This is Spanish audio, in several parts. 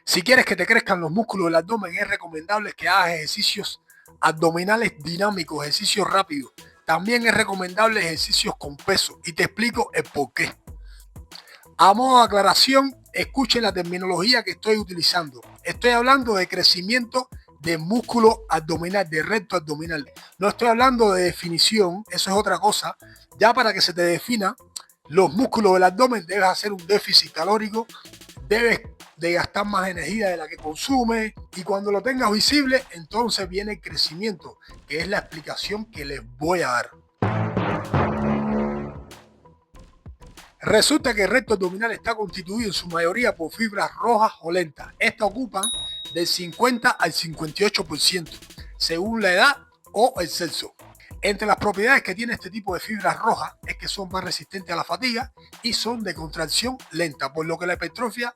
Si quieres que te crezcan los músculos del abdomen, es recomendable que hagas ejercicios abdominales dinámicos, ejercicios rápidos. También es recomendable ejercicios con peso y te explico el por qué. A modo de aclaración, escuchen la terminología que estoy utilizando. Estoy hablando de crecimiento de músculo abdominal, de recto abdominal. No estoy hablando de definición, eso es otra cosa. Ya para que se te defina los músculos del abdomen debes hacer un déficit calórico, debes de gastar más energía de la que consume y cuando lo tengas visible, entonces viene el crecimiento, que es la explicación que les voy a dar. Resulta que el recto abdominal está constituido en su mayoría por fibras rojas o lentas. Estas ocupan del 50 al 58%, según la edad o el sexo. Entre las propiedades que tiene este tipo de fibras rojas es que son más resistentes a la fatiga y son de contracción lenta, por lo que la hipertrofia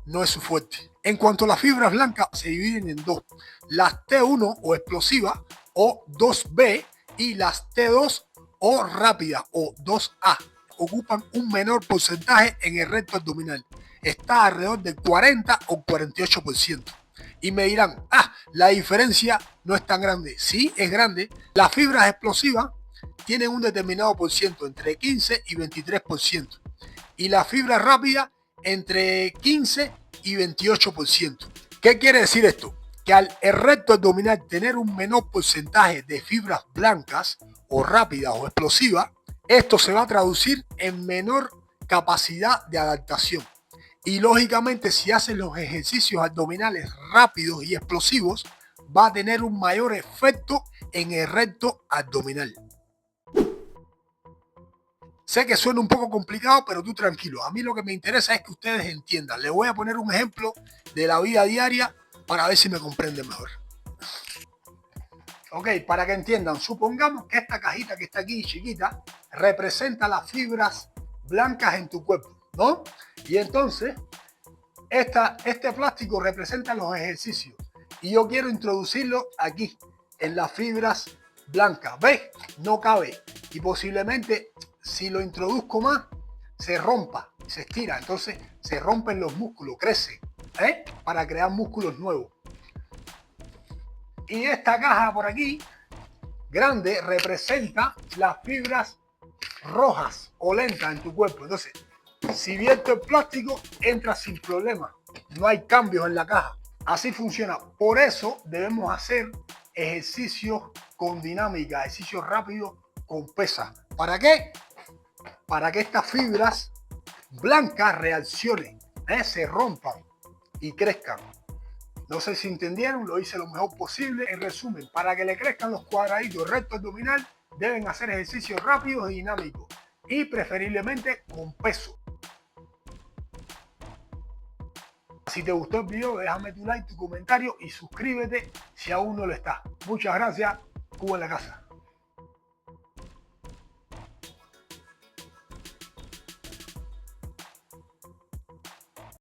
no es su fuerte. En cuanto a las fibras blancas, se dividen en dos: las T1 o explosivas o 2B y las T2 o rápidas o 2A. Ocupan un menor porcentaje en el recto abdominal. Está alrededor del 40 o 48%. Y me dirán, la diferencia no es tan grande. Sí, es grande. Las fibras explosivas tienen un determinado por ciento, entre 15 y 23%. Y las fibras rápidas, entre 15 y 28%. ¿Qué quiere decir esto? Que al el recto abdominal tener un menor porcentaje de fibras blancas o rápidas o explosivas, esto se va a traducir en menor capacidad de adaptación. Y lógicamente, si haces los ejercicios abdominales rápidos y explosivos, va a tener un mayor efecto en el recto abdominal. Sé que suena un poco complicado, pero tú tranquilo. A mí lo que me interesa es que ustedes entiendan. Les voy a poner un ejemplo de la vida diaria para ver si me comprenden mejor. Ok, para que entiendan, supongamos que esta cajita que está aquí chiquita representa las fibras blancas en tu cuerpo, ¿no? Y entonces, este plástico representa los ejercicios y yo quiero introducirlo aquí, en las fibras blancas. ¿Ves? No cabe y posiblemente si lo introduzco más, se rompa, se estira, entonces se rompen los músculos, crecen, para crear músculos nuevos. Y esta caja por aquí, grande, representa las fibras rojas o lentas en tu cuerpo. Entonces, si vierto el plástico, entra sin problema. No hay cambios en la caja. Así funciona. Por eso debemos hacer ejercicios con dinámica, ejercicios rápidos con pesas. ¿Para qué? Para que estas fibras blancas reaccionen, se rompan y crezcan. No sé si entendieron, lo hice lo mejor posible. En resumen, para que le crezcan los cuadraditos recto abdominal, deben hacer ejercicios rápidos y dinámicos y preferiblemente con peso. Si te gustó el video, déjame tu like, tu comentario y suscríbete si aún no lo estás. Muchas gracias. Cuba en la casa.